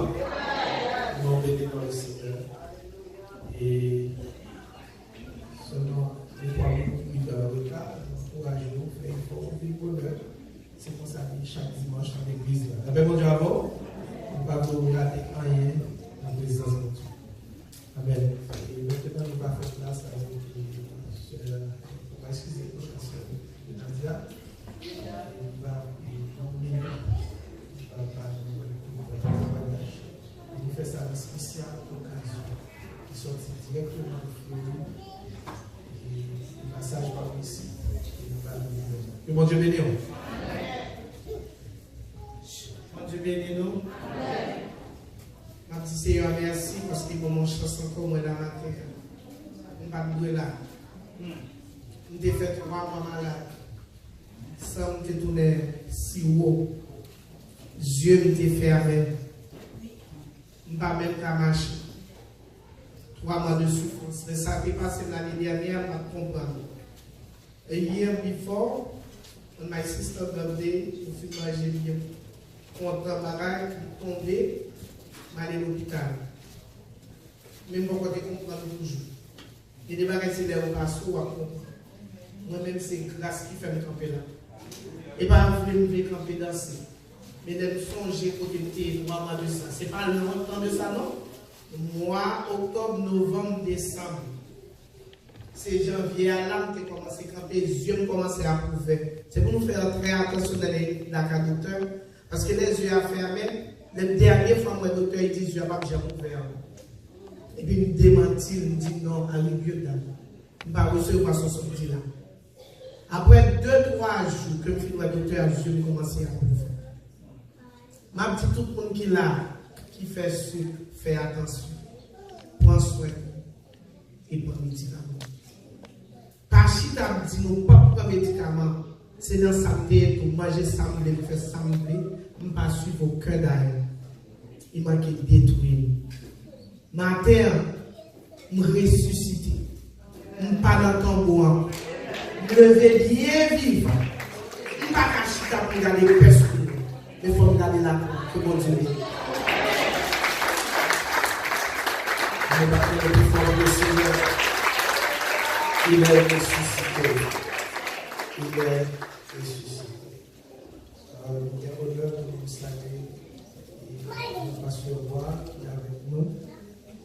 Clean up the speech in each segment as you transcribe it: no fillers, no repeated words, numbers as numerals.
Alléluia. Nous bénis dans le Seigneur. Et seulement les 3 minutes de retard, encourageons, faisons effort, vivre bonheur. C'est pour ça que chaque dimanche dans l'église. Avec mon Dieu avant, on ne va pas vous rater rien dans la présence de Dieu. Amen. Et maintenant, nous allons faire place avec excusez-moi, Nadia. Il va nous faire ça une spéciale occasion qui sortit directement de nous et le passage par ici et nous va nous que mon Dieu bénisse nous. Mon Dieu bénisse nous. Je dis Seigneur merci parce que mon chance encore moi dans la terre. On va nous là. On a fait 3 mois malade. Sans me tourner si haut. Dieu me fermé. Je ne pas même qu'à marcher. 3 mois de souffrance. Mais ça qui est passé l'année dernière, je ne comprends pas. Et hier, before, on m'a assisté à birthday, je suis mangé bien. Contre un barrage qui est tombé, je suis allé à l'hôpital. Même pour côté comprendre toujours. Et des bagages c'est des passos à comprendre. Moi-même, c'est grâce qui fait me camper là. Et pas vous me camper danser. Mais de songer pour que tu 3 mois de ça. Ce n'est pas le temps de ça, non? Mois, octobre, novembre, décembre. C'est janvier à l'âme qui commence à camper, les yeux commencent à prouver. C'est pour nous faire très attention dans la docteur. Parce que les yeux à fermer, la dernière fois, le docteur il dit, les yeux à pas déjà ouvert. Et puis il me démentit, il me dit non, à l'union d'âme. Il ne va pas recevoir son sortie là. Après 2-3 jours que le docteur a vu commencer à prouver. Ma petite tout le monde qui est là, qui fait sucre, fait attention, prends soin et prends médicament. Pas si tu as dit non, pas prendre médicament, c'est dans sa tête pour manger ça, pour faire ça, je ne pas suivre aucun d'ailleurs. Il m'a détruit. Ma terre, je ressuscité. Je ne pas dans ton bois. Je lever bien vivre. Je ne pas cacher pour regarder personne. Il faut regarder la croix. Que bon Dieu bénisse. Je vais parler le plus fort du Seigneur. Il est ressuscité. Il est ressuscité. Il y a l'honneur de nous saluer. Et nous passions voir qui est avec nous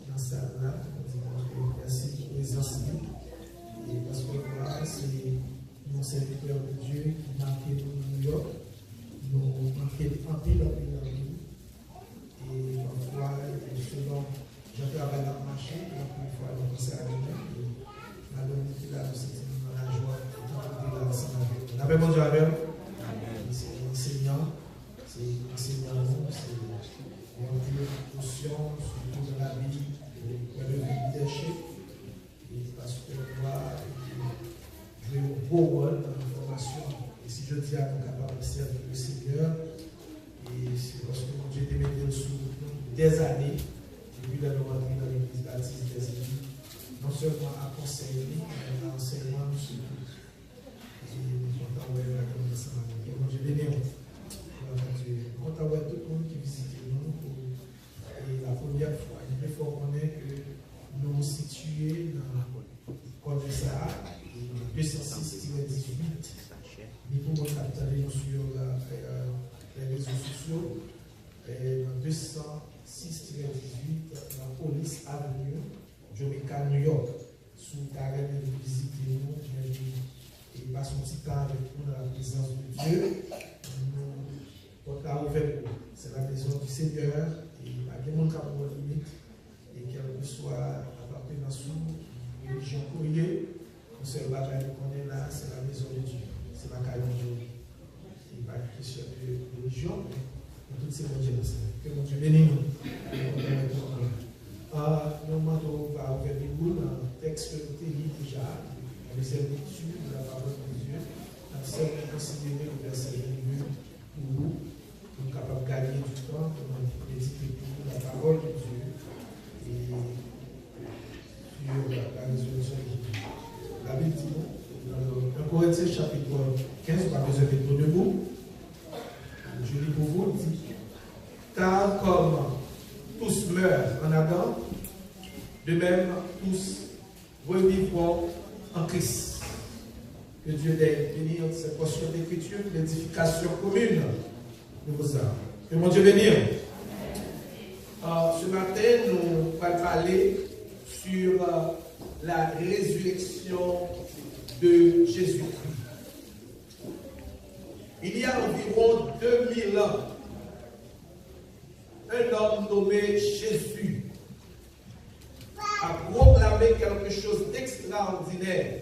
dans cette salle-là. Merci pour les enseignants. Et parce que voilà, c'est mon serviteur de Dieu qui m'a appelé pour New York. Nous manquons un peu dans la vie. Et parfois, selon je travaille dans le marché, et une fois, on commence à venir. La bonne qui là, c'est la joie de l'ensemble avec nous. Avec mon Dieu, avec c'est enseignant, c'est mon Dieu, notion, surtout dans la vie, le leadership. Et parce que moi, je vais au beau rôle dans la formation. Et si je dis à mon capable de servir le Seigneur, et c'est parce que Dieu t'a mis sous des années, depuis la loi dans l'église baptiste des Églises, non seulement à conseiller, mais à enseignement surtout. Et nous comptons voir la connaissance. Et mon Dieu bénisse. Nous comptons voir tout le monde qui visite nous. Et la première fois, il faut reconnaître que nous nous situons dans le Côte de Sahara, 206-18. Nous pouvons capter sur les réseaux sociaux. Dans 206-18, la police avenue, Jamaica, New York, sous carré de visiter nous, et passe un petit temps avec nous dans la présence de Dieu. Nous avons ouvert, c'est la maison du Seigneur, et il y a des gens qui ont une limite, et quel que soit l'appartenance ou religion courrier, on se bataille qu'on est là, c'est la maison de Dieu, c'est la caille de Dieu. Il n'y a pas de question de religion, mais toutes ces bonnes que mon Dieu bénisse nous. Nous va ouvrir les boules, un texte que nous avons déjà, avec cette lecture de la parole de Dieu. Nous sommes considérés le verset 22 pour nous, pour nous capables de gagner du temps, pour nous méditer pour la parole de Dieu et sur la résolution de Dieu. La Bible dit, dans 1 Corinthiens chapitre 15, on va besoin d'être debout. Je lis pour vous, dit, car comme tous meurent en Adam, de même tous revivront en Christ. Que Dieu bénisse cette portion d'écriture, l'édification commune de vos âmes. Que mon Dieu bénisse. Ce matin, nous allons parler sur la résurrection de Jésus-Christ. Il y a environ 2000 ans, un homme nommé Jésus a proclamé quelque chose d'extraordinaire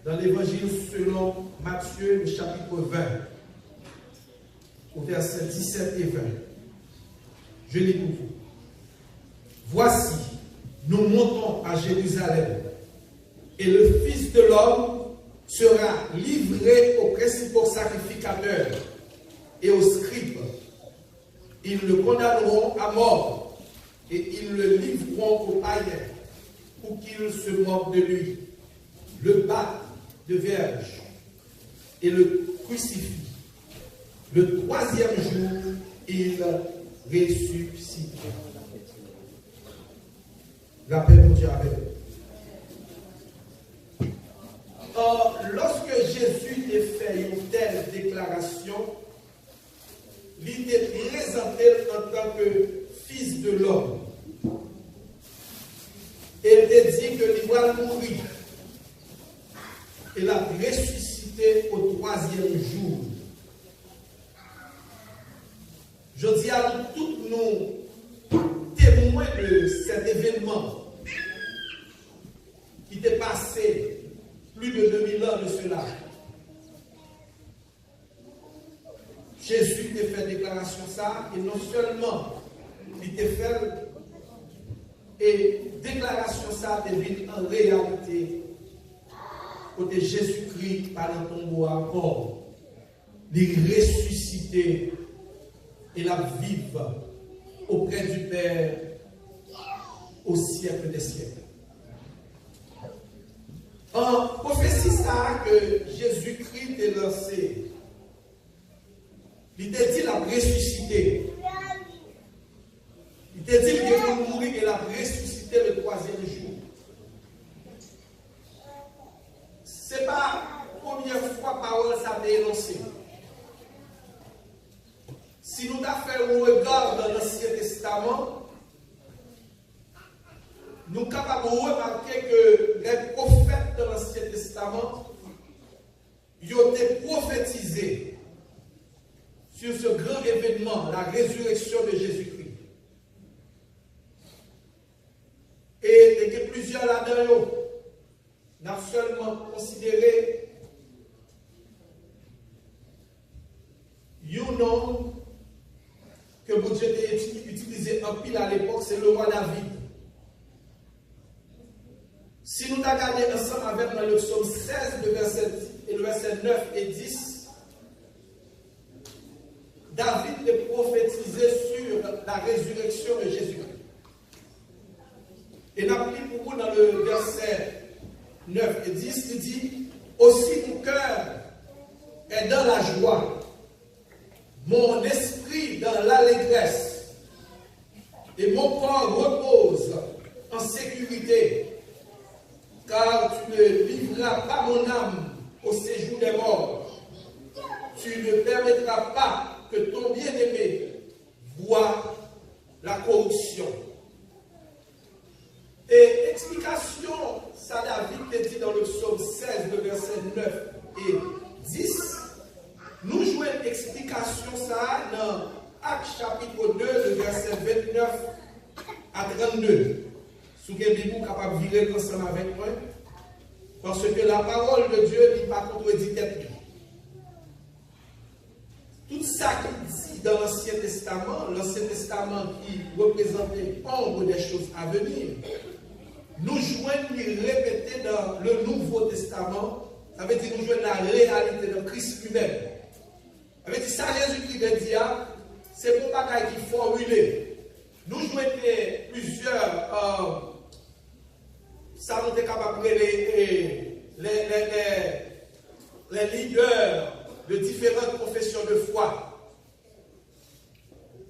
dans l'évangile selon Matthieu, le chapitre 20, au verset 17 et 20. Je lis pour vous. Voici, nous montons à Jérusalem, et le Fils de l'homme sera livré aux principaux sacrificateurs et aux scribes. Ils le condamneront à mort et ils le livreront aux païens pour qu'ils se moquent de lui, le battent de verge et le crucifient. Le troisième jour, il ressuscitera. La paix de Dieu avec vous. Or, lorsque Jésus a fait une telle déclaration, il était présenté en tant que Fils de l'homme. Il était dit que il va mourir. Il a ressuscité au troisième jour. Je dis à nous tous, nous témoins de cet événement qui était passé plus de 2000 ans de cela. Jésus a fait déclaration ça, et non seulement il a fait, et déclaration ça devient en réalité côté Jésus-Christ par le tombeau à mort. Il ressuscité et la vive auprès du Père au siècle des siècles. En prophétie ça que Jésus-Christ est lancé, il t'a dit la ressuscité. Il t'a dit qu'il va mourir et la ressuscité le troisième jour. Ce n'est pas la première fois parole ça a été énoncé. Si nous avons fait un regard dans l'Ancien Testament, nous sommes capables de remarquer que les prophètes de l'Ancien Testament ils ont été prophétisés sur ce grand événement, la résurrection de Jésus-Christ. Et que plusieurs là-dedans n'ont seulement considéré un nom que mon Dieu a utilisé en pile à l'époque, c'est le roi David. Si nous regardons ensemble avec dans le psaume 16, le verset 9 et 10, David est prophétisé sur la résurrection de Jésus-Christ. Et nous avons pour vous dans le verset 9 et 10, il dit, aussi mon cœur est dans la joie, mon esprit dans l'allégresse, et mon corps repose en sécurité, car tu ne livreras pas mon âme au séjour des morts. Tu ne permettras pas que ton bien-aimé voie la corruption. Et explication, ça David te dit dans le psaume 16, le verset 9 et 10. Nous jouons une explication ça dans Actes chapitre 2, le verset 29 à 32. Si vous êtes capable de virer ensemble avec moi, parce que la parole de Dieu n'est pas contredit tête. Tout ça qui dit dans l'Ancien Testament qui représentait ombre des choses à venir, nous joignons les répéter dans le Nouveau Testament, ça veut dire nous joignons la réalité de Christ lui-même. Ça veut dire ça, Jésus-Christ de dire, c'est pour pas qu'il faut formulé. Nous joignons plusieurs. Ça nous est capable de les leaders de différentes confessions de foi.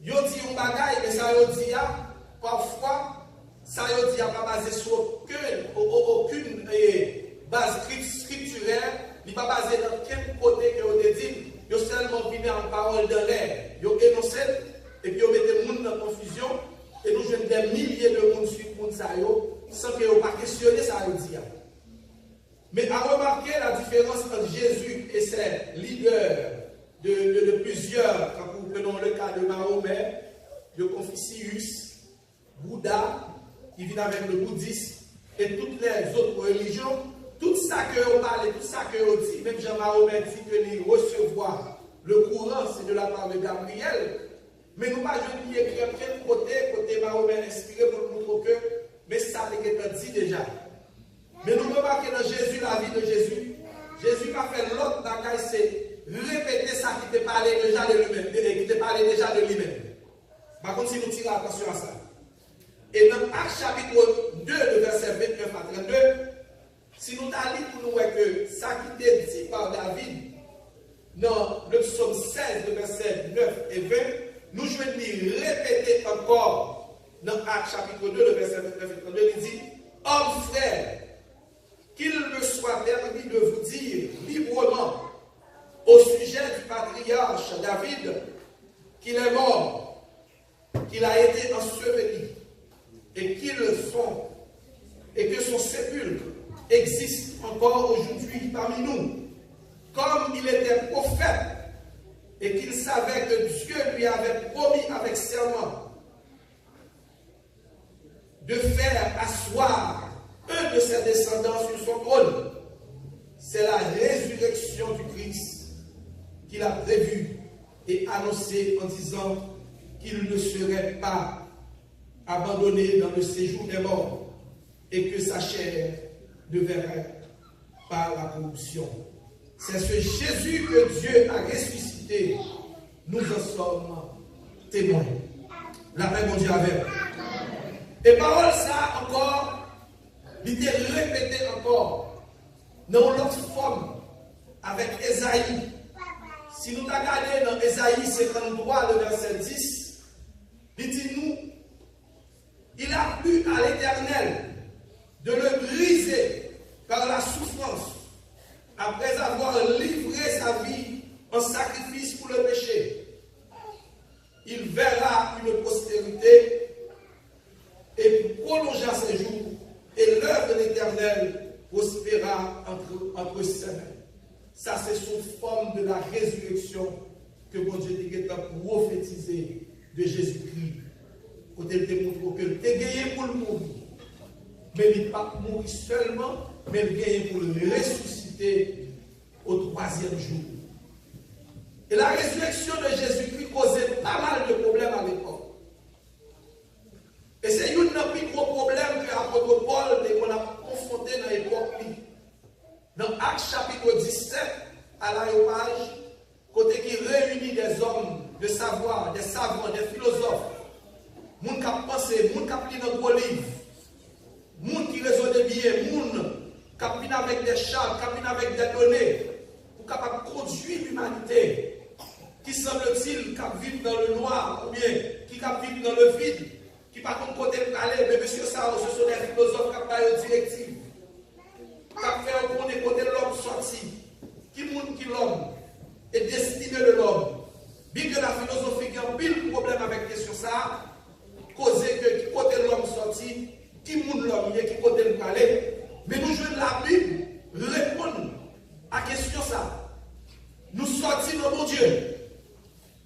Ils ont dit bagaille, mais ça veut dire, parfois, ça veut dire pas basé sur aucune base scripturaire, il n'est pas basé dans quel côté que vous dit, vous seulement venu en parole dans l'air, vous énoncez, et puis vous mettez le monde dans la confusion, et nous jouons des milliers de monde sur le monde sans que vous pas questionner ça veut dire. Mais à remarquer la différence entre Jésus et ses leaders de plusieurs, quand nous prenons le cas de Mahomet, de Confucius, Bouddha, qui vient avec le bouddhisme, et toutes les autres religions, tout ça que vous parlez, tout ça que vous dites, même Jean Mahomet dit que nous recevoir le courant, c'est de la part de Gabriel, mais nous pas je dis écrire quel côté Mahomet inspiré pour nous montrer que, mais ça été dit déjà. Mais nous remarquons dans Jésus, la vie de Jésus, Jésus n'a fait l'autre bagaille, c'est répéter ça qui te parlait déjà de lui-même, qui te parlait déjà de lui-même. Par contre, si nous tirons attention à ça. Et dans Actes chapitre 2, le verset 29 à 32, si nous allons pour nous voir que ça qui était dit par David, dans le psaume 16, le verset 9 et 20, nous je vais répéter encore dans Actes chapitre 2, le verset 29 et 32, il dit, homme frère, qu'il me soit permis de vous dire librement au sujet du patriarche David qu'il est mort, qu'il a été enseveli et que son sépulcre existe encore aujourd'hui parmi nous, comme il était prophète et qu'il savait que Dieu lui avait promis avec serment de faire asseoir un de ses descendants sur son trône. C'est la résurrection du Christ qu'il a prévue et annoncée en disant qu'il ne serait pas abandonné dans le séjour des morts et que sa chair ne verrait pas la corruption. C'est ce Jésus que Dieu a ressuscité. Nous en sommes témoins. La paix, mon Dieu, avec. Et parole ça encore, il est répété encore dans l'autre forme avec Ésaïe. Si nous regardons dans Ésaïe 53, le verset 10, il dit nous, il a plu à l'Éternel de le briser par la souffrance, après avoir livré sa vie en sacrifice pour le péché. Il verra une postérité et prolongera ses jours, et l'œuvre de l'Éternel prospéra entre ses mains. Ça, c'est sous forme de la résurrection que mon Dieu dit a prophétisé de Jésus-Christ. Quand il démontre que tu es gagné pour le mourir. Mais il n'est pas mourir seulement, mais il est gagné pour le ressusciter au troisième jour. Et la résurrection de Jésus-Christ causait pas mal de problèmes à l'époque. Et c'est un des plus gros problèmes que l'apôtre Paul qu'on a confronté dans l'époque. Dans Actes chapitre 17, à l'aéropage, côté qui réunit des hommes de savoir, des savants, des philosophes, gens qui ont pensé, gens qui ont pris dans le livre, gens qui raisonnent bien, gens qui ont pris avec des chars, qui ont pris avec des données, pour capable de conduire l'humanité, qui semble-t-il qui vivent dans le noir, ou bien qui vivent dans le vide, qui par contre côté de aller, mais monsieur ça, ce sont des philosophes qui ont pris une directive. Qui fait qu'on est côté de l'homme sorti, qui montre qui l'homme est destiné de l'homme. Bien que la philosophie qui a un pile problème avec la question ça, causer que qui côté de l'homme sorti, qui montre l'homme, qui côté de parler. Mais nous jouons la Bible, répondre à la question ça. Nous sortis de mon Dieu.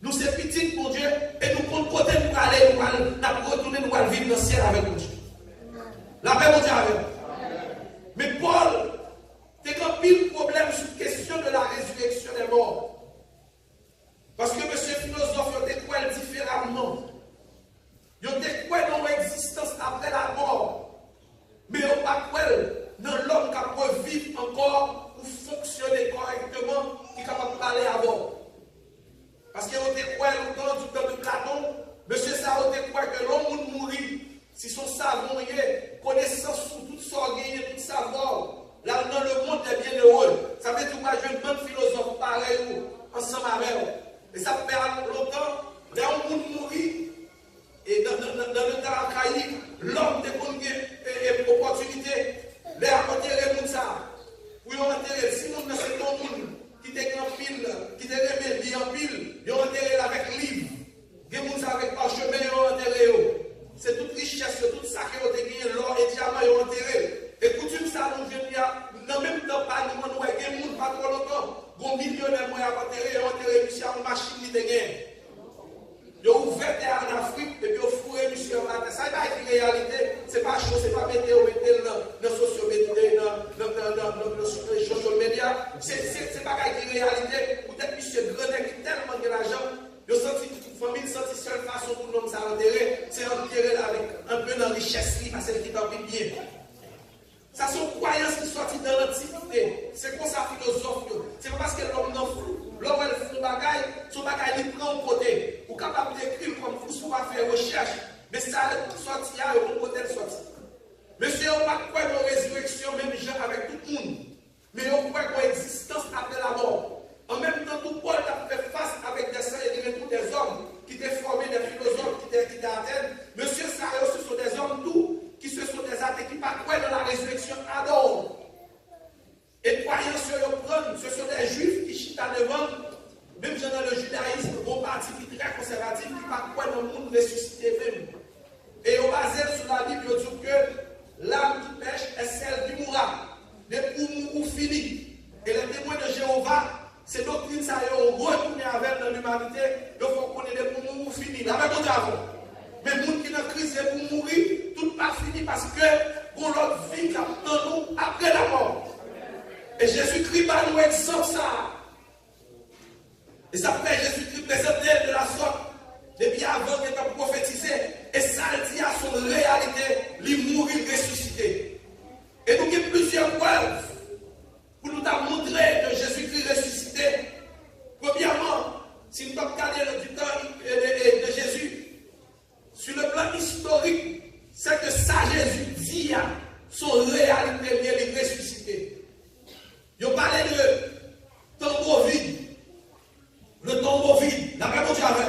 Nous sommes petits pour Dieu et nous comptons côté de parler, nous allons retourner, nous allons vivre dans le ciel avec mon Dieu. La paix, mon Dieu, avec nous. Mais Paul, c'est un pile problème sur la question de la résurrection des morts. Parce que monsieur philosophe, il était quoi différemment. Il était quoi dans l'existence après la mort. Mais il n'y a pas quoi dans l'homme qui peut vivre encore ou fonctionner correctement, qui est capable de parler avant. Parce qu'il y a quoi longtemps du temps de Platon, monsieur ça a été quoi que l'homme mourit. Si son savon y est, connaissance sur toute sorte, tout savoir, là dans le monde est bien heureux. Ça fait tout pas jeune bonne philosophe pareil ensemble avec eux. Et ça fait longtemps, là où on mourit, richesse, parce qu'elle qui t'en bien. Ça sont croyances qui sortent dans l'Antiquité. C'est comme ça philosophe. C'est pas parce que l'homme n'en fout. L'homme elle fait son bagage il prend au côté. Ou capable d'écrire comme vous souvent faire recherche. Mais ça sorti là, au côté sorti. Monsieur, on ne pas croire dans la résurrection, même gens avec tout le monde. Mais on croit dans l'existence après la mort. En même temps, tout Paul a fait face avec des saints et tous des hommes qui étaient formés, des philosophes qui étaient à Athènes. Monsieur, ça, ce sont des hommes tout. Qui se sont des athées qui ne croient pas dans la résurrection adorent. Et croyant sur le prendre, ce sont des juifs qui chitent devant, même dans le judaïsme, au parti qui est très conservatif, qui ne croient pas dans le monde ressuscité même. Et au basé sur la Bible, il dit que l'âme qui pêche est celle qui mourra. Les pour fini. Et les témoins de Jéhovah, ces doctrines, ça y est, retourné avec dans l'humanité, il faut qu'on ait des pour fini. La même chose avant. Mais les gens qui sont en crise pour mourir, tout pas fini parce que pour l'autre vie qui attend nous après la mort. Et Jésus-Christ va nous exemple ça. Et ça fait Jésus-Christ présenté de la sorte, depuis avant qu'il était prophétisé. Et ça dit à son réalité, il mourir ressuscité. Et nous avons plusieurs preuves pour nous montrer que Jésus-Christ ressuscité. Premièrement, si nous regardons du temps de Jésus, sur le plan historique, c'est que ça Jésus dit, son réalité, il est ressuscité. Il parlait de tombeau vide. Le tombeau vide, la même chose avec.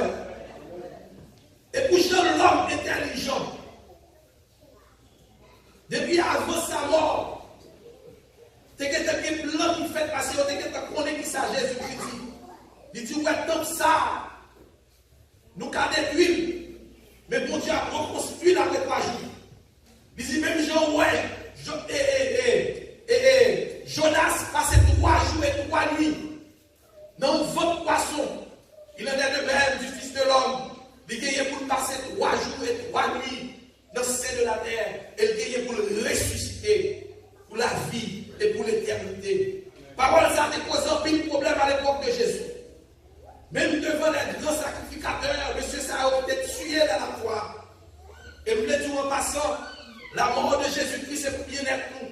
Et pour Jean, l'homme intelligent, depuis avant sa mort, tu as un plan qui fait passer, tu as connaît qui ça Jésus-Christ dit. Il dit, ouais, comme ça, nous cadets d'huile. Mais bon Dieu a reconstruit la trois jours. Il dit même Jean, ouais, Jonas passait 3 jours et 3 nuits dans votre poisson. Il en est de même du Fils de l'homme. Il gagnait pour passer 3 jours et 3 nuits dans le sein de la terre. Et il gagnait pour le ressusciter, pour la vie et pour l'éternité. Parole ça a posé un pile problème à l'époque de Jésus. Même devant les grands sacrificateurs, monsieur ça a été tué dans la croix. Et nous le disons en passant, la mort de Jésus-Christ c'est pour bien-être nous.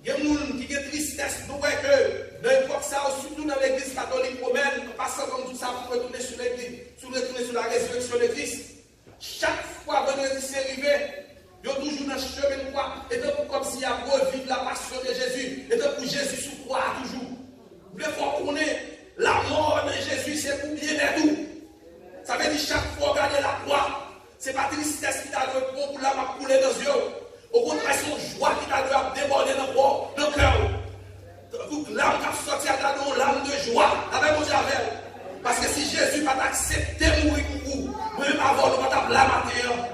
Il y a des gens qui ont tristesse, nous voyons que dans l'époque ça, surtout dans l'église catholique romaine, en passant comme tout ça pour retourner sur l'église, retourner sur la résurrection de Christ. Chaque fois que vendredi c'est arrivé, il y a toujours dans le chemin de croix, et donc comme s'il y a revivre la passion de Jésus, et donc pour Jésus sous croix toujours. Vous devez qu'on ait la mort de Jésus, c'est pour bien-être nous. Ça veut dire chaque fois regarder la croix, ce n'est pas tristesse qui t'a donné pour la m'a coulé dans les yeux. Au contraire, c'est une joie qui t'a donné déborder dans le cœur. L'âme qui a sorti à ta donne l'âme de joie. Avec mon Dieu. Parce que si Jésus va t'accepter mourir pour vous, même avant nous va la matin.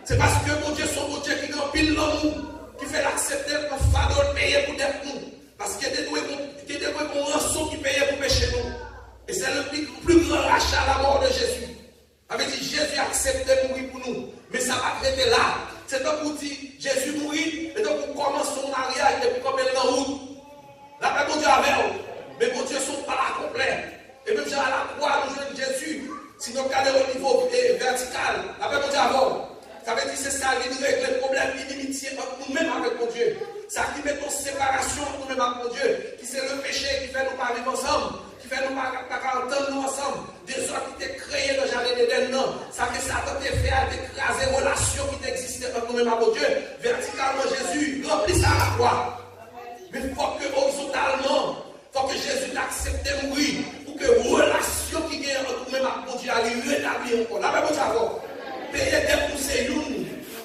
C'est parce que mon Dieu, son Dieu qui est en pile l'amour, qui fait l'accepter pour fardeau payer pour d'être nous. Parce qu'il y a des rançons qui payent pour pécher nous. Et c'est le plus grand rachat à la mort de Jésus. Avec dit Jésus a accepté de mourir pour nous. Mais ça va traiter là. C'est donc pour dire Jésus mourit. Et donc pour commencer son mariage et pour commencer la route. La paix mon Dieu avec vous. Mais mon Dieu sont pas là complet. Et même à la croix, nous jouons Jésus. Si nous regardons au niveau vertical, la paix mon Dieu avec vous. Ça veut dire c'est ça qui règle le problème d'inimitié entre nous-mêmes avec mon Dieu. Ça qui met en séparation entre nous-mêmes avec mon Dieu. Qui c'est le péché qui fait nous pas vivre ensemble. Qui fait nous pas entendre nous ensemble. Des hommes qui étaient créés dans le jardin d'Éden, non. Ça que Satan t'a fait à écraser les relations qui existaient entre nous-mêmes avec mon Dieu. Verticalement, Jésus remplit ça à la croix. Mais il faut que horizontalement, il faut que Jésus accepte de mourir. Pour que les relations qui gagnent entre nous-mêmes avec mon Dieu aillent rétablir encore. La même chose. Payer des conseils,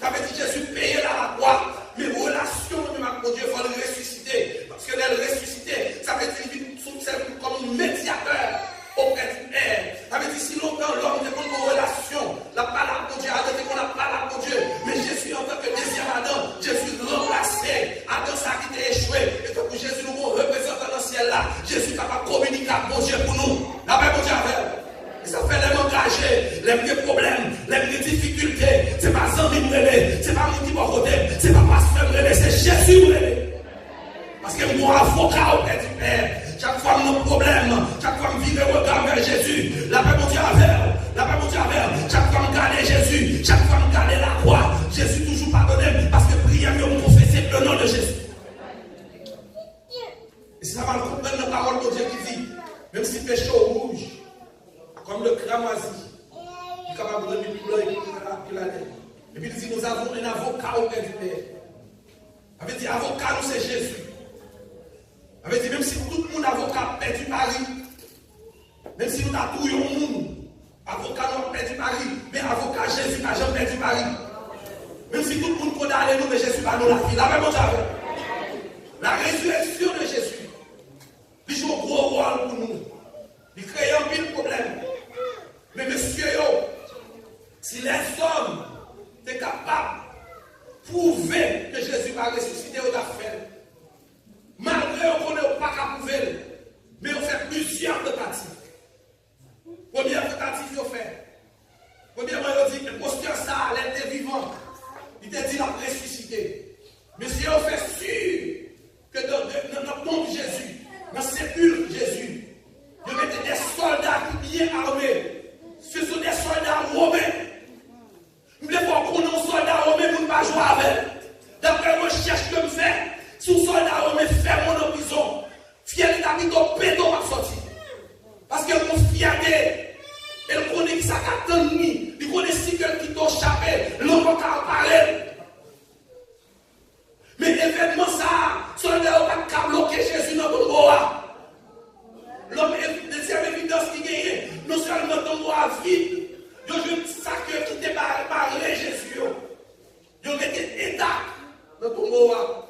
ça veut dire Jésus payer la croix. Mais relation avec mon Dieu, il faut le ressusciter. Parce que le ressusciter, ça veut dire qu'il serve comme un médiateur auprès du Père. Ça veut dire si longtemps l'homme est en relation, la parole de Dieu, arrêtez qu'on a parole de Dieu. Mais Jésus, en tant que deuxième Adam, Jésus remplacé Adam, ça qui était échoué. Et donc Jésus nous représente dans le ciel là. Jésus est capable de communiquer avec mon Dieu pour nous. La paix mon Dieu avec. Et ça fait les engagés, les problèmes, les difficultés. C'est pas Zami Mrele, c'est pas mon qui m'a côté, c'est pas Pasteur Mrele, c'est Jésus Mrele. Parce que mon avocat auprès du Père, chaque fois que nos problèmes, chaque fois que je vire le regard vers Jésus, la paix mon Dieu avec, la paix mon Dieu avec, chaque fois que je regarde Jésus, chaque fois que je regarde la croix, Jésus toujours des chaux rouges, comme le cramoisi, qui est capable de donner blanc et la tête. Et puis il dit, nous avons un avocat auprès du Père. Il avait dit, avocat, nous c'est Jésus. Il avait dit, même si tout le monde avocat perdu Paris, même si nous t'attouillons le monde, avocat nous a perdu Paris, mais avocat Jésus n'a jamais perdu Paris. Même si tout le monde condamne nous, mais Jésus va nous la vie. La même chose. La résurrection de Jésus, il joue un gros rôle pour nous. Il crée un pile problème. Mais monsieur, si les hommes sont capables de prouver que Jésus va ressusciter au fait, malgré qu'on n'est pas capable de prouver, mais on fait plusieurs tentatives. Première tentative, on fait. Premièrement, on dit que l'imposteur, ça, elle était vivante. Il t'a dit la ressuscité. Mais si on fait sûr que dans le nom de Jésus, dans le sépulcre de Jésus, il y a des soldats qui bien armés. Ce sont des soldats romains. Nous devons qu'on ait un soldat romain pour ne pas jouer avec. D'après la recherche que je fais, si un soldat romain fait mon en prison, fier d'habiter au pédo va sortir. Parce qu'elle a fierté. Elle connaît qui ça qu'attend ni. Il connaît si quelqu'un qui t'a échappé. L'homme va parler. Mais événement ça, soldat va pas bloquer Jésus dans le bois. L'homme est deuxième évidence qui gagne. Non seulement dans le bois vide. Il y a un sac qui débarré Jésus. Il y a un état dans ton bois.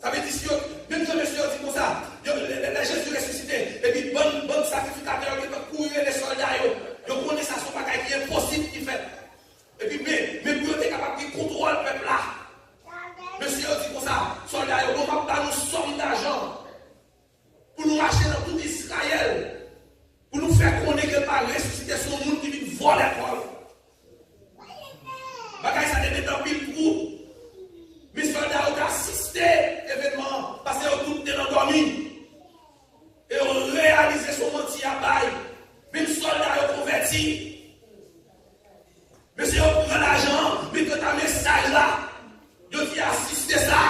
Ça veut dire si même si monsieur dit comme ça, Jésus ressuscité, et puis bon sacrificateur qui va courir les soldats, ils connaissent ça, son bagage qui est impossible qui fait. Et puis, mais pour être capable de contrôler le peuple là, monsieur dit comme ça, soldats, ils vont pas nous somme d'argent pour nous marcher dans tout Israël, pour nous faire connaître que par ressuscité son monde qui vient voler l'école. Bagage ça devait être pile groupe. Mais les soldats ont assisté à l'événement parce qu'ils ont tout endormi. Et ont réalisé son menti à bail. Même les soldats ont converti. Mais si on prend l'argent, mais que tu as un message là, ils ont assisté ça.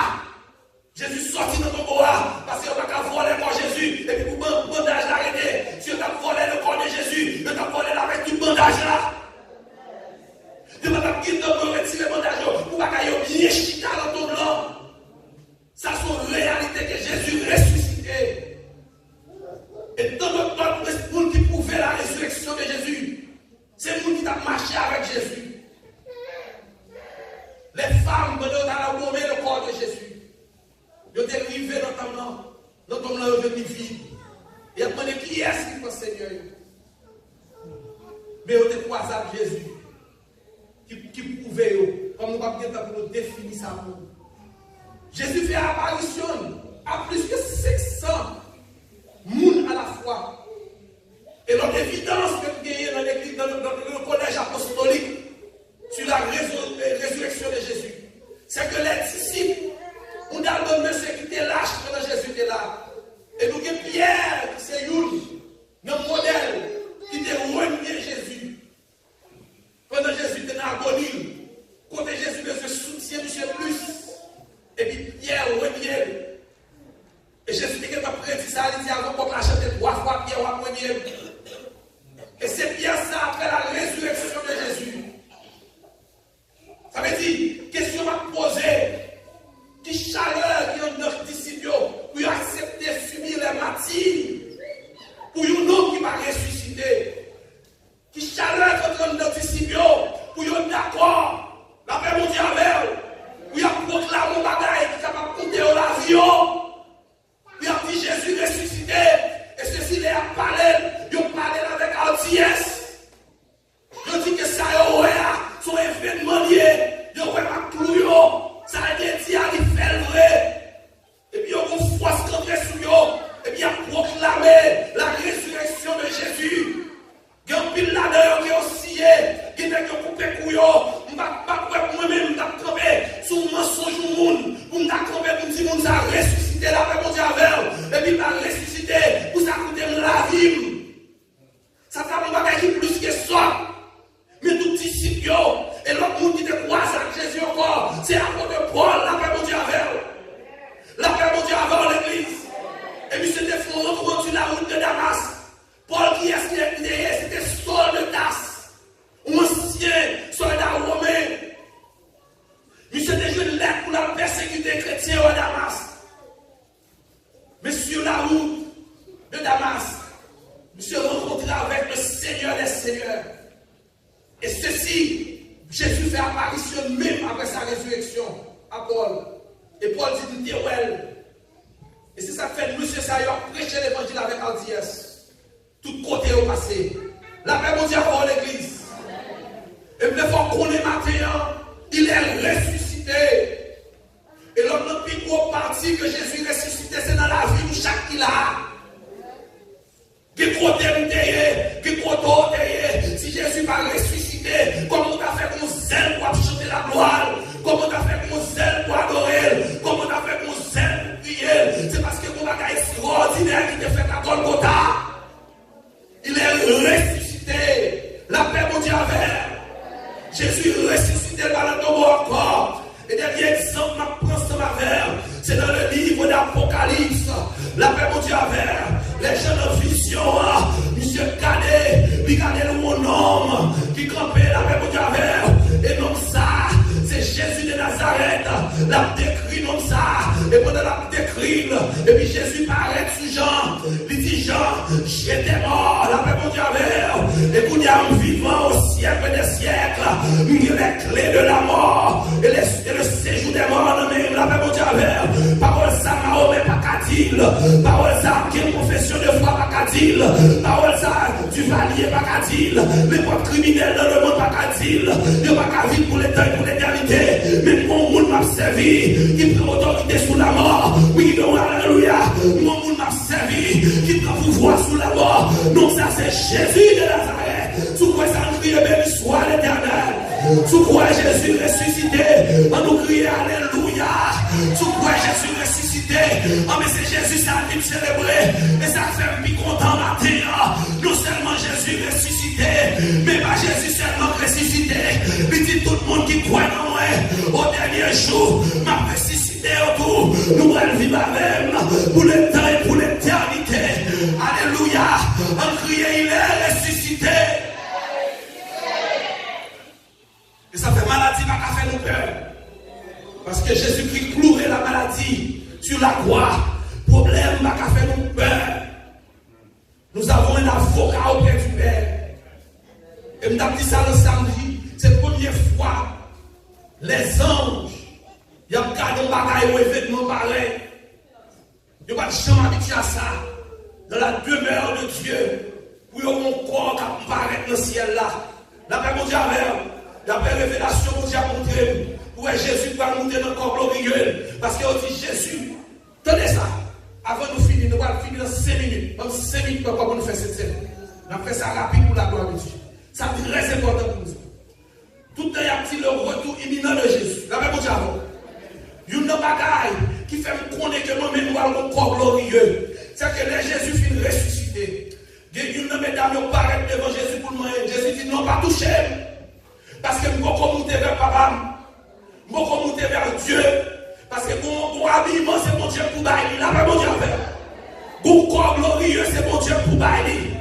Jésus sorti dans ton bois parce qu'ils n'ont pas volé le corps de Jésus. Et puis pour le bandage l'arrêter. Si on a volé le corps de Jésus, on a volé avec tout le bandage là. De ne pas quitter pour retirer le bandage pour pas qu'il y ait bien chita dans ton blanc. Ça c'est une réalité que Jésus ressuscité. Et dans notre temps, c'est pour qui prouvait la résurrection de Jésus. C'est nous qui avons marché avec Jésus. Les femmes, quand on a gommé le corps de Jésus, ils ont arrivé dans ton blanc, ils ont vide. Et on demandé qui est-ce qui pense Seigneur. Mais on était croisé avec Jésus. Qui prouvait, comme nous avons dit pour nous définir ça. Jésus fait apparition à plus que 600 personnes à la fois. Et l'autre évidence que nous gagnons dans l'église, dans le collège apostolique, sur la résurrection de Jésus, c'est que les disciples, on a donné ceux qui étaient lâches quand Jésus était là. Et nous avons Pierre, qui c'est Youl, notre modèle, qui était renié Jésus. Pendant Jésus était en agonie, côté Jésus de soutien monsieur plus, et puis Pierre renié. Et Jésus était prédit ça, il dit avant qu'on l'a chanté 3 fois, Pierre renié. Et c'est bien ça après la résurrection de Jésus. Ça veut dire, question à poser, qui chaleur qui ont notre disciples pour accepter de subir les martyrs, pour un homme qui va ressusciter. Qui chaleur contre nos disciples, pour y être d'accord, la paix mondiale, pour y proclamer mon bagage qui est capable de compter l'avion, pour y dit Jésus ressuscité, et ceci les a parlé, ils ont parlé avec hardiesse. Ils ont dit que ça est son événement lié, ils ont vraiment cloué, ça a été dit à lui faire vrai, et puis ils ont force contre sur eux, et puis ils ont proclamé la résurrection de Jésus. Il y a un pile là-dedans qui est oscillé, qui est coupé couillon. Je ne vais pas moi-même tromper sur le mensonge du monde. Pour me tromper pour me dire que ça a ressuscité la paix mondiale. Et puis il va ressusciter pour ça coûter la vie. Ça fait un bagage qui plus que ça. Mais tout disciple, et l'autre monde qui te croise avec Jésus encore, c'est à cause de Paul, la paix mondiale. La paix mondiale l'église. Et puis c'était font rencontre sur la route de Damas. Paul qui est-ce qu'il est? C'était Saul de Tarse, ancien soldat romain. Monsieur déjà une lettre pour la persécuter les chrétiens au Damas. Mais sur la route de Damas, monsieur rencontré avec le Seigneur des Seigneurs. Et ceci, Jésus fait apparition même après sa résurrection à Paul. Et Paul dit, ouais. Et c'est ça que fait monsieur Sayon prêcher l'évangile avec hardiesse. Tout côté au passé. La paix mondiale pour l'église. Et puis, il faut qu'on ait matin, il est ressuscité. Et l'autre plus gros parti que Jésus est ressuscité, c'est dans la vie de chaque qu'il a. Qui côté qui côté si Jésus va ressusciter, comment on a fait mon zèle pour chanter la gloire, comment on a fait mon zèle pour adorer, comment on a fait mon zèle pour prier, c'est parce que mon bagage extraordinaire qui te fait à Golgotha. Il est ressuscité. La paix mondiale avec. Jésus est ressuscité par le tombeau encore. Et dernier exemple, ma prend ma verre, c'est dans le livre d'Apocalypse. La paix mondiale avec. Les jeunes visions, monsieur Cadet, il regardait mon homme qui campait la paix mondiale avec. Et non ça, c'est Jésus de Nazareth. La décrit non ça. Et pendant la décrit, et puis Jésus paraît sous Jean. Il dit Jean, j'étais mort, la paix mondiale avec. Et qu'on y a un vivant au siècle des siècles. Il y a les clés de la mort. Et le séjour des morts, même la paix mondiale avec. Parole ça, Mahomet, pas qu'à-t-il. Parole ça, qui est confession de foi, pas qu'à-t-il. Parole ça, du valier, pas qu'à-t-il. Les potes criminels dans le monde, pas qu'à-t-il. Il n'y a pas qu'à vivre pour l'éternité, pour l'éternité. Mais mon monde m'a servi, qui prend autorité sous la mort. Oui, non, alléluia. Mon monde m'a servi, qui prend pouvoir sous la mort. Non, ça c'est Jésus de Nazareth. Sous quoi ça nous crie, béni soit l'éternel. Sous quoi Jésus ressuscité, on nous crie alléluia. Sous quoi Jésus ressuscité, oh mais c'est Jésus ça a célébrer. Et ça fait plus content matin. Non seulement Jésus ressuscité, mais pas Jésus seulement ressuscité. Il dit tout le monde qui croit en moi, au dernier jour, m'a ressuscité autour. Nous allons vivre avec pour le temps et pour l'éternité. Alléluia. On crie, il est ressuscité. Et ça fait maladie, pas qu'à faire nous peur. Parce que Jésus-Christ clouait la maladie sur la croix. Problème, pas qu'à faire nous peur. Nous avons un avocat auprès du Père. Et nous avons dit ça le samedi. C'est la première fois. Les anges, ils ont gardé un bagage ou événement pareil. Ils n'ont pas jamais habitué à ça. Dans la demeure de Dieu. Pour avoir un corps qui apparaît dans le ciel là. La paix mondiale. La révélation que Dieu a montré, où Jésus va monter dans le corps glorieux. Parce qu'il dit Jésus, tenez ça. Avant de finir, nous allons finir dans 5 minutes. Dans 5 minutes, pourquoi nous faire cette scène? On fait ça rapide pour la gloire de Dieu. C'est très important pour nous. Tout le temps, il y a le retour imminent de Jésus. La même chose avant. Il y a une bagaille qui fait me connaître que moi-même, nous allons un corps glorieux. C'est que les Jésus finit ressuscité. Il y a une mesdames qui paraît devant Jésus pour moi. Jésus dit non, pas toucher. Parce que je vais monter vers papa, je vais monter vers Dieu. Parce que mon habillement, c'est mon Dieu pour bailler. La paix mon Dieu avec. Mon corps glorieux, c'est mon Dieu pour bailler.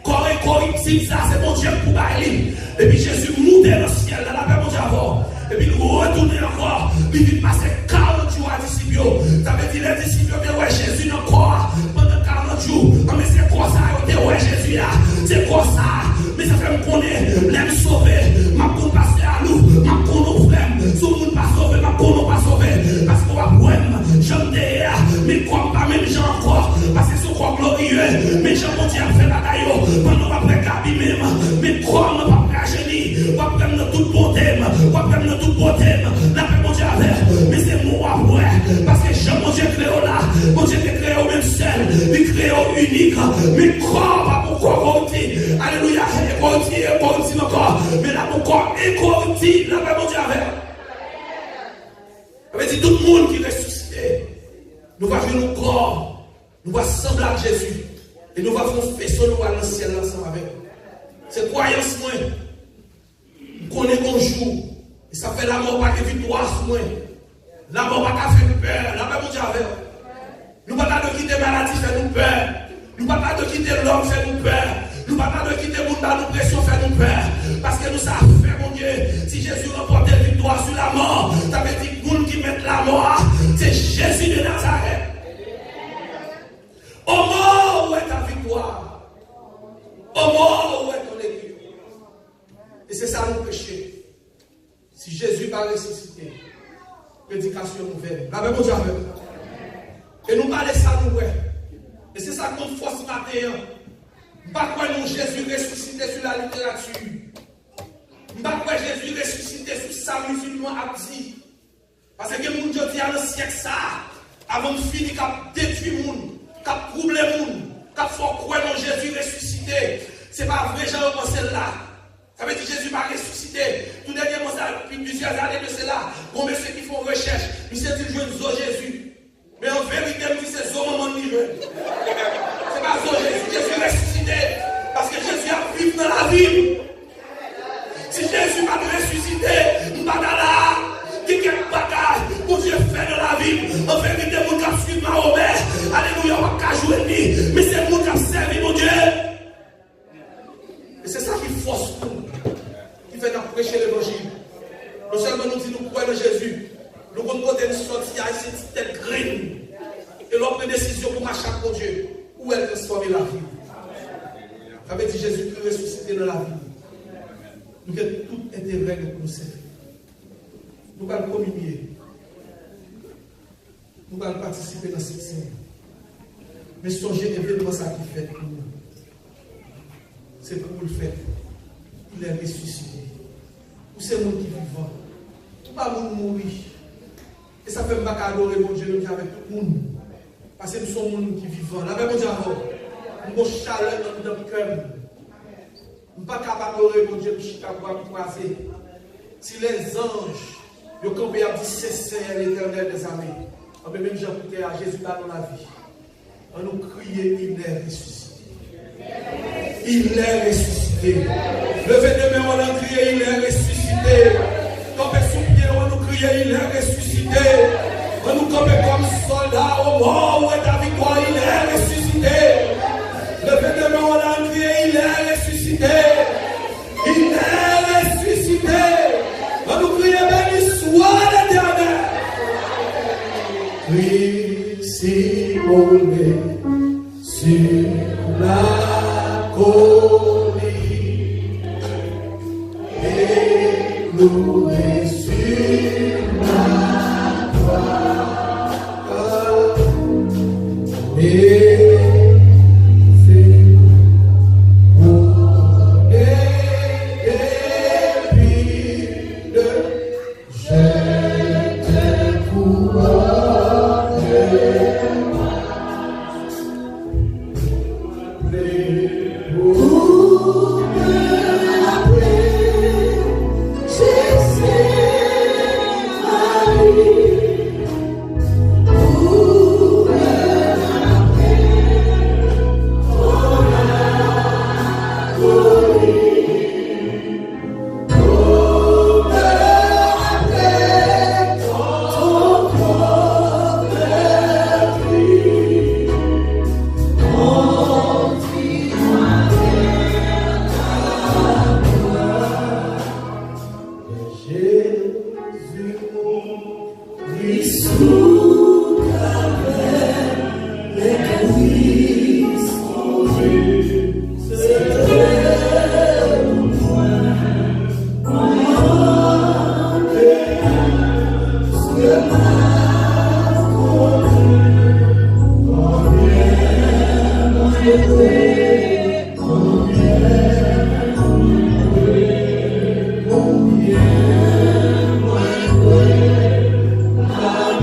Corps incorruptible, ça, c'est mon Dieu pour bailler. Et puis Jésus montait dans le ciel, la paix mon Dieu avant. Et puis nous retournons encore. Il vient passer 40 jours à disciples. Ça veut dire les disciples, ouais, Jésus dans le corps. Pendant 40 jours. Mais c'est quoi ça? Ouais, Jésus là. C'est quoi ça? Mais ça fait me connaître. L'aime sauver. Ma pour passer à nous. Ma pour nos frères. Si on ne pas sauver, ma pour nous pas sauver. Parce qu'on va prendre. J'aime derrière. Mais comme pas même gens encore. Parce que c'est quoi glorieux. Mais j'aime mon Dieu à faire la caillou. Pendant qu'on va prendre même. Mais comme on va prendre à génie. On va prendre tout bon thème. On va prendre tout bon thème. La paix mon Dieu avec. Mais c'est moi après. Parce que j'aime mon Dieu créé là. Mon Dieu qui créé au même seul. Il créé au unique. Mais crois pourquoi on dit. Alléluia. Corruptible encore. Mais là, mon corps incorruptible. La paix mon Dieu avec. Ça veut dire tout le monde qui est ressuscité. Nous allons jouer nos corps. Nous allons sembler à Jésus. Et nous allons faire faisceau nous dans le ciel ensemble avec. C'est croyance moi. Nous connaissons mon jour. Et ça fait la mort pas de victoire sur moi. La mort pas de faire peur. La paix mon Dieu avec. Nous ne pouvons pas quitter maladie, faire nous peur. Nous ne pouvons pas quitter l'homme, faire nous peur. Nous ne pouvons pas quitter le monde, nous pression, faire nous peur. Parce que nous savons faire, mon Dieu, si Jésus remporte la victoire sur la mort, ça veut dire que le monde qui met la mort, c'est Jésus de Nazareth. Au mort, où est ta victoire? Au mort, où est ton équipe? Et c'est ça nous péché. Si Jésus va ressusciter, prédication nouvelle. La même chose avec. Et nous parlons ça nous. Et c'est ça qu'on force matin. Pas quoi nous Jésus ressuscité sur la littérature. Pas quoi Jésus ressuscité sur sa musulman a dit. Parce que les gens disent dans le siècle ça, avant de finir, qu'à détruire le monde, qu'à troubler le monde, qu'à faire croire dans Jésus ressuscité. Ce n'est pas vrai, j'en pense là. Ça veut dire que Jésus va ressusciter. Tout dernièrement, ça, depuis plusieurs années de cela, bon, monsieur qui font recherche, ils se disent, je veux Jésus. Mais en vérité, c'est zo maman de livre. C'est pas zo Jésus. Jésus ressuscité. Parce que Jésus a vécu dans la vie. Si Jésus va ressusciter, nous ne sommes pas là. Quelques bagages pour Dieu fait dans la vie. En vérité, nous avons suivi Mahomet. Alléluia, on va jouer lui. Mais c'est nous qui avons servi mon Dieu. Et c'est ça qui force nous. Qui fait prêcher l'évangile. Non seulement nous disons nous croyons en Jésus. Nous avons côté nous sortir à cette tête green. Et l'autre décision pour marcher pour Dieu. Où elle transforme la vie. Ça veut dire Jésus qui ressuscité dans la vie. Nous avons tout intérêt pour nous servir. Nous allons communier. Nous allons participer dans cette scène. Mais songez événement ça qui fait pour nous. C'est pour le fait. Il est ressuscité. Ou c'est nous qui vivons. Ou pas nous mourir. Et ça fait un bac à adorer mon Dieu avec tout le monde. Parce que nous sommes gens qui vivons. La même chose avant. Nous avons chaleur dans notre cœur. Nous ne sommes pas capables d'adorer mon Dieu pour croiser. Si les anges, ils ont campé à dire c'est Seigneur l'éternel des armées. On peut même j'écouter à Jésus dans la vie. On nous crier, il est ressuscité. Il est ressuscité. Levez de main, on a crié, il est ressuscité. Tombez sous pied, on nous crier, il est ressuscité. On nous tombe comme soldats au mort, où est ta victoire, il est ressuscité. Levez de main, on a crié, il est ressuscité. Il est ressuscité. On nous crier, béni soit l'éternel. Christ volé sur la colline et loué sur la croix. Et c'est pour les vides, je te couronne.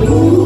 Ooh.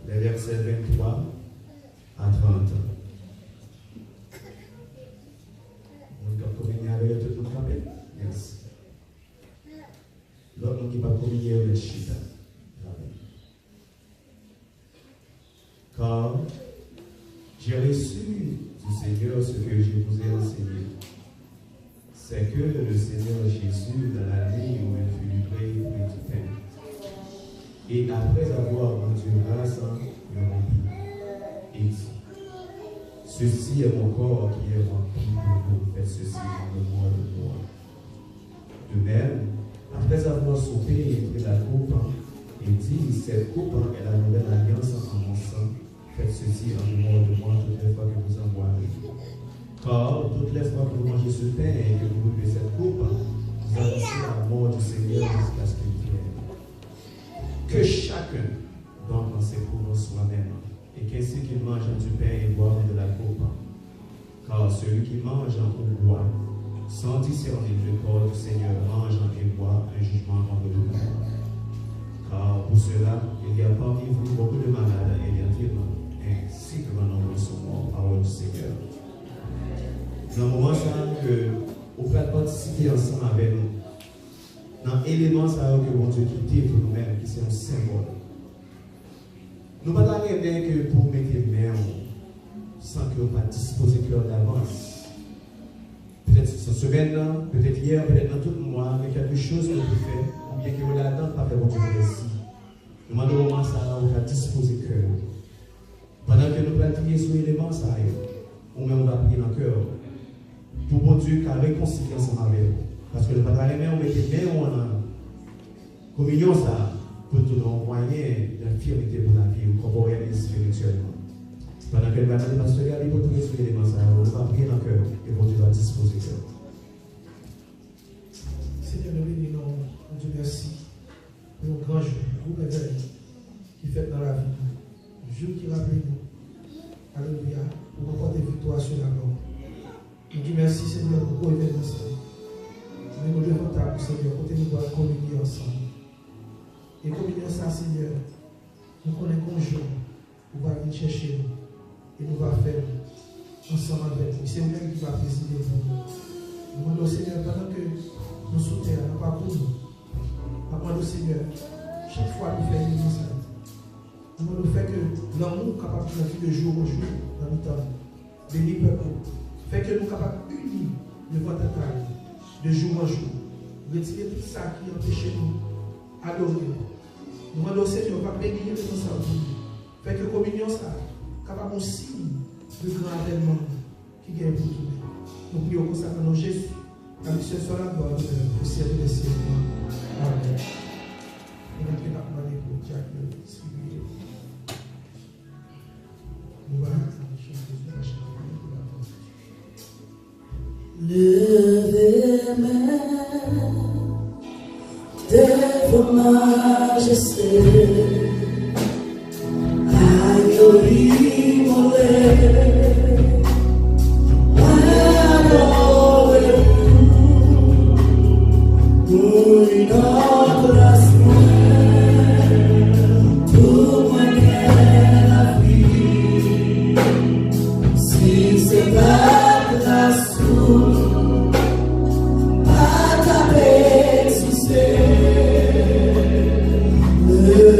les versets 23 à 30. Donc, quand communier avec tout le monde, quand même. Merci. L'autre qui va communier avec Chita. Car j'ai reçu du Seigneur ce que je vous ai enseigné. C'est que le Seigneur Jésus, dans la nuit où il fut livré, prit du pain. Et après avoir rendu grâce, il rompit et dit: ceci est mon corps qui est rempli pour vous, faites ceci en mémoire de moi. De même, après avoir soupé, il prit la coupe et dit: cette coupe est la nouvelle alliance en mon sang. Faites ceci en mémoire de moi toutes les fois que vous en boirez. Car toutes les fois que vous mangez ce pain et que vous buvez cette coupe, vous annoncez la mort du Seigneur jusqu'à ce qu'il vienne. Que chacun donne dans ses coups soi-même, et qu'ainsi qu'il mange du pain et boive de la coupe. Car celui qui mange ou boit, sans discerner le corps du Seigneur, mange et boit un jugement contre lui-même. Car pour cela, il y a parmi vous beaucoup de malades et d'infirmes, ainsi que grand nombre sont morts, parole du Seigneur. Dans le moment que vous pouvez participer ensemble avec nous, dans l'élément que bon Dieu quitte pour nous-mêmes, qui c'est un symbole. Nous ne pouvons pas rêver que pour mettre les mains sans que nous ne pas disposer cœur d'avance. Peut-être cette semaine, peut-être hier, peut-être dans tout le mois, mais quelque chose que vous faites, ou bien que vous l'avez pas fait bon Dieu merci. Nous demandons au moment ça, on va disposer cœur. Pendant que nous allons prier sur l'élément ça, ou même on va prier dans le cœur. Pour bon Dieu qui a réconcilié ensemble avec vous. Parce que le patron les mains, on met les mains en communion ça, pour tout nous moyen d'infirmité pour la vie, corporelle et spirituellement. Pendant que le patron pastoral il peut prier sur l'élément ça, on va prier dans le cœur et bon Dieu va disposer le cœur. Seigneur, nous bénissons, Dieu merci pour un grand jour, pour réveil qui fait dans la vie. Un jour qui rappelle nous, alléluia, pour remporter victoire sur la mort. Nous disons merci Seigneur pour l'événement ça. Mais nous devons t'appeler Seigneur, pour que nous devons communier ensemble. Et communier ça Seigneur, nous connaissons un jour, nous va venir chercher nous. Et nous allons faire ensemble avec vous. C'est vous-même qui va présider pour nous. Nous demandons Seigneur, pendant que nous soutenons, nous pas pour nous. Nous demandons Seigneur, chaque fois nous faisons une ça. Nous demandons que l'amour capable de vie de jour en jour, dans le temps, béni peuple, fait que nous capables unis de votre taille, de jour en jour, retirer tout ça qui empêche nous d'adorer. Nous demandons Seigneur, pas bénir de nos salut. Fait que communion ça, capable un signe de grand événement qui gagne pour tout. Nous prions comme ça dans Jésus. La mission soit la gloire pour servir les siècles. Amen. Nous allons demander pour Jacques de distribuer. Nous allons levez-moi devant majesté, aïe mon lèvre, adorez-vous, une adoration, pour moi qu'est la vie, si c'est pas la source. Levez-moi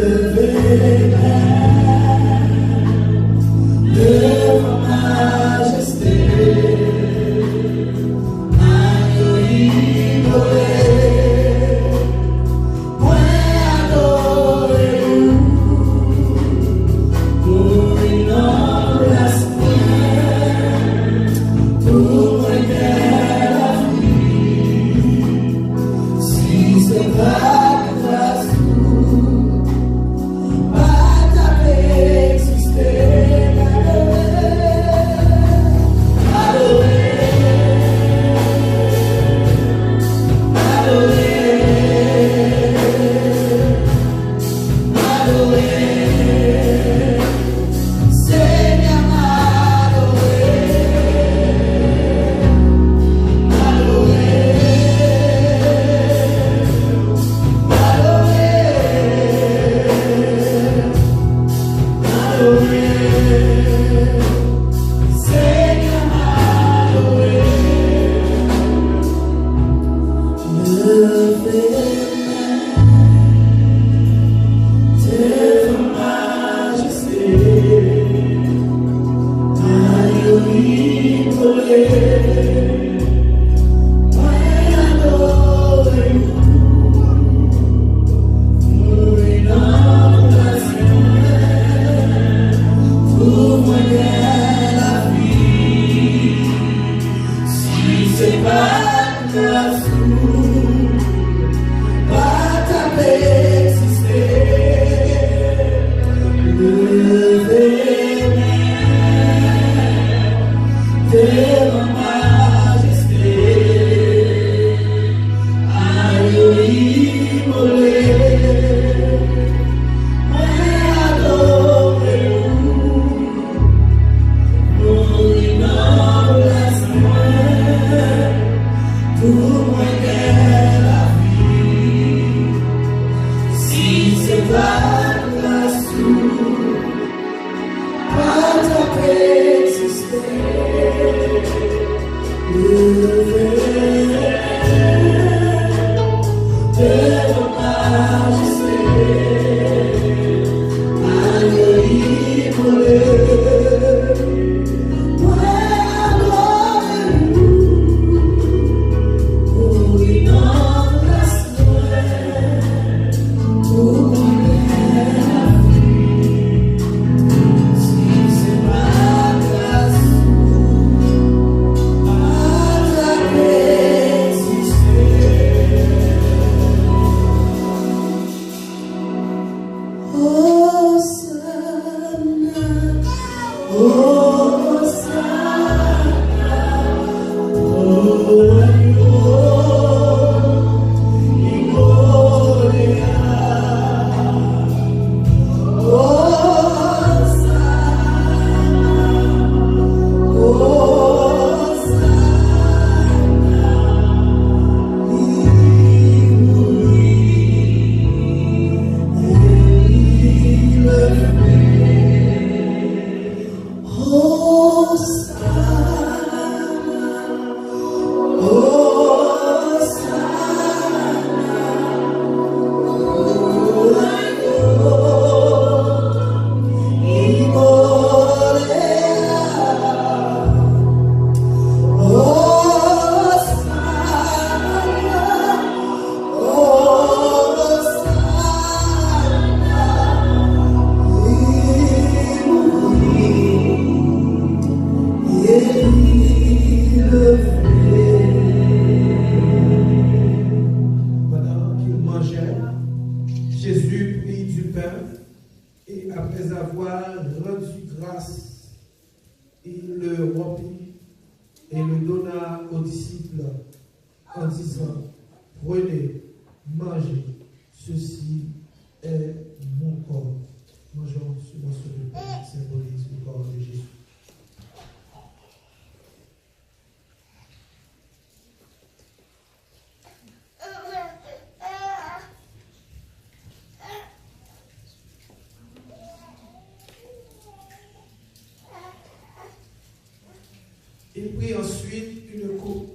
Il prit ensuite une coupe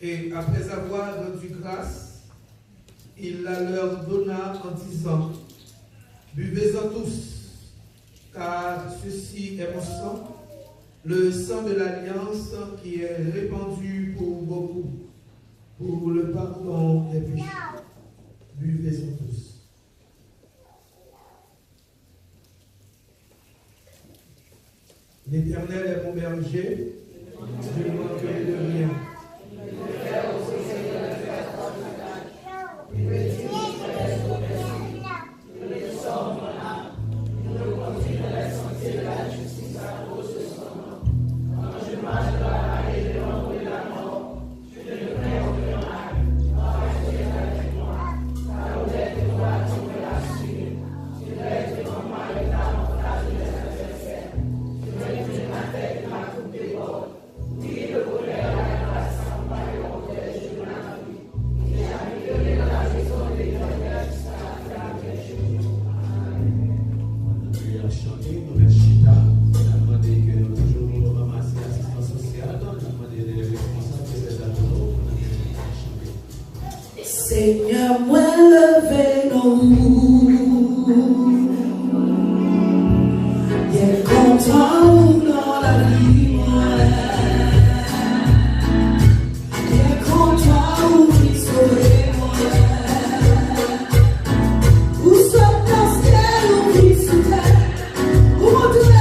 et après avoir rendu grâce, il la leur donna en disant, buvez-en tous, car ceci est mon sang, le sang de l'alliance qui est répandu pour beaucoup, pour le pardon des péchés. Buvez-en tous. L'Éternel est mon berger, je ne manquerai de rien. Seigneur, moi levé nous, il est content dans la vie, il est content où il sauve moi, où sommes dans ce ciel, où il sous terre, où mon Dieu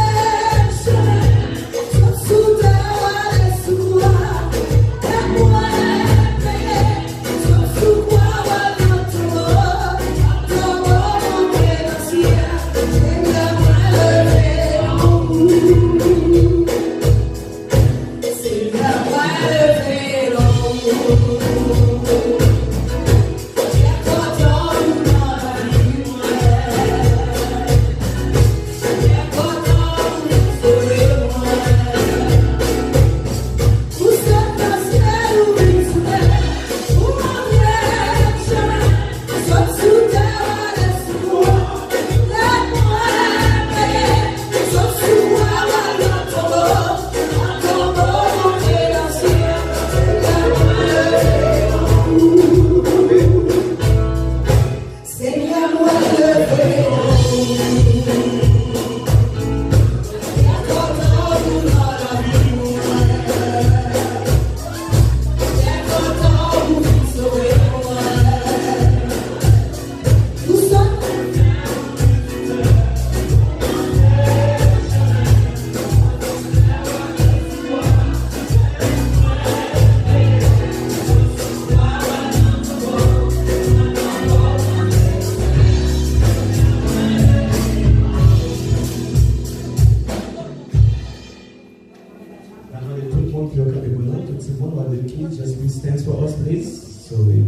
can stand for us, please. So we...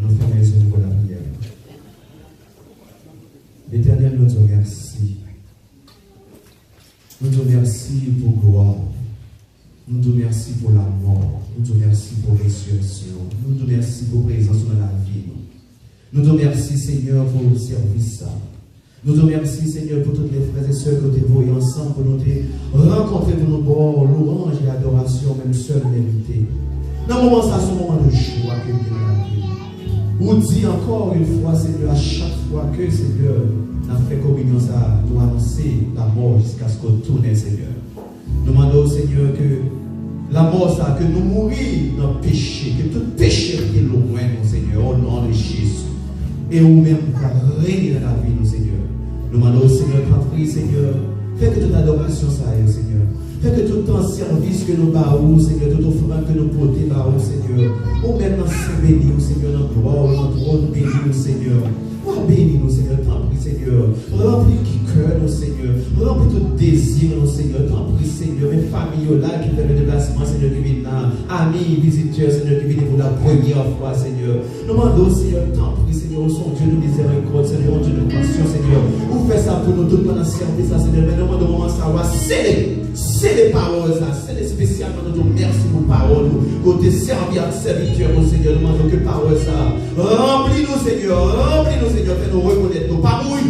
Nous faisons pour la prière. L'Éternel nous remercie. Nous te remercions pour gloire. Nous te remercions pour la mort. Nous te remercions pour résurrection. Nous te remercions pour présence dans la vie. Nous te remercions, Seigneur, pour le service. Nous te remercions, Seigneur, pour toutes les frères et sœurs que nous t'évoquons ensemble, pour nous rencontrer pour nos bords, louange et adoration, même seul mérité. Dans le moment, ça, c'est un moment de joie que nous avons la vie. Vous dit encore une fois, Seigneur, à chaque fois que, Seigneur, nous avons fait communion, ça, nous annoncer la mort jusqu'à ce qu'on tourne, Seigneur. Nous demandons, Seigneur, que la mort, ça, que nous mourions dans le péché, que tout péché est loin, mon Seigneur, au nom de Jésus. Et nous-mêmes, nous régner dans la vie, nous, Seigneur. Nous demandons, Seigneur, t'en prie, Seigneur, fais que toute adoration, ça aille, Seigneur. Fais que tout en service que nous baillons, Seigneur, toute offrande que nous portons, Seigneur. Ou même dans ce béni, Seigneur, dans le gloire, dans le trône, bénis-nous, Seigneur. Bénis-nous, Seigneur, t'en prie, Seigneur. Remplis qui cœur, nous, Seigneur. Remplis tout désir, nous, Seigneur. T'en prie, Seigneur. Mes familles là qui font le déplacement, Seigneur, qui viennent là. Amis, visiteurs, Seigneur, qui viennent pour la première fois, Seigneur. Nous demandons, Seigneur, t'en prie, Seigneur, son Dieu de miséricorde, Seigneur, Dieu de compassion, Seigneur. Vous faites ça pour nous tout pendant le service, Seigneur. Mais nous demandons à savoir, c'est les paroles, c'est les spécialement nous merci pour paroles, côté servir serviteur, mon Seigneur, nous demandons que parole ça. Remplis-nous, Seigneur, fais-nous reconnaître, nous pas mourir,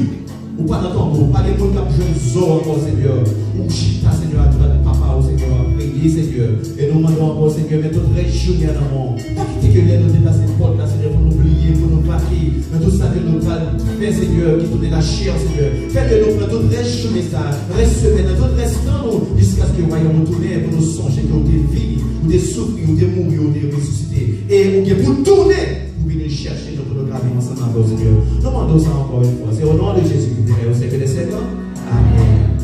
ou pas dans ton mot, pas les mots qui ont besoin encore, Seigneur, ou chita, Seigneur, à droite, papa, au Seigneur, à prier, Seigneur, et nous demandons encore, Seigneur, mais toute région dans le monde, pas quitter que les nous déplacer de porte, là, Seigneur, pour nous oublier, pour nous plaquer, dans tout ça que nous fait, Seigneur, qui tourne la chair, Seigneur, fais que nous prenons toute région, ça, reste dans tout restant, nous, jusqu'à ce que le royaume nous tourne, pour nous songer que nous t'es vie, ou des souffrir, ou des mourir, ou des ressusciter, et pour tourner, pour venir chercher notre gravé ensemble avec Seigneur. Nous demandons ça encore une fois. C'est au nom de Jésus que nous au Seigneur des Seigneurs. Amen.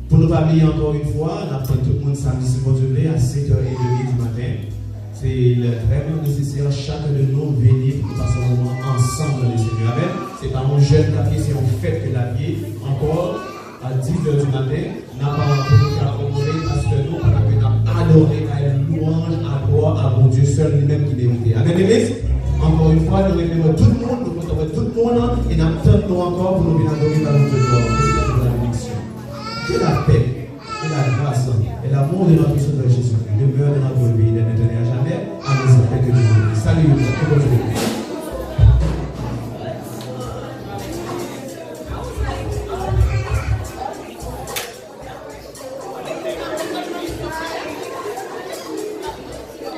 Pour nous parler encore une fois, on apprend tout le monde samedi, si vous voulez, à 7h30 du matin. C'est vraiment nécessaire, chacun de nous venir pour passer un moment ensemble dans le Seigneur. Amen. C'est pas mon jeune papier, c'est en fait que la vie, encore à 10h du matin, n'a pas accommoder parce que nous, on a adoré à une louange, à gloire à mon Dieu seul lui-même qui méritait. Amen, Église. Encore une fois, nous remercions tout le monde, nous comptons tout le monde et nous attendons encore pour nous venir adorer par notre gloire. C'est la bénédiction. Que la paix, et la grâce, et l'amour de notre Seigneur Jésus-Christ demeure dans notre vie de maintenant et à jamais. Amen. Salut, bonne journée.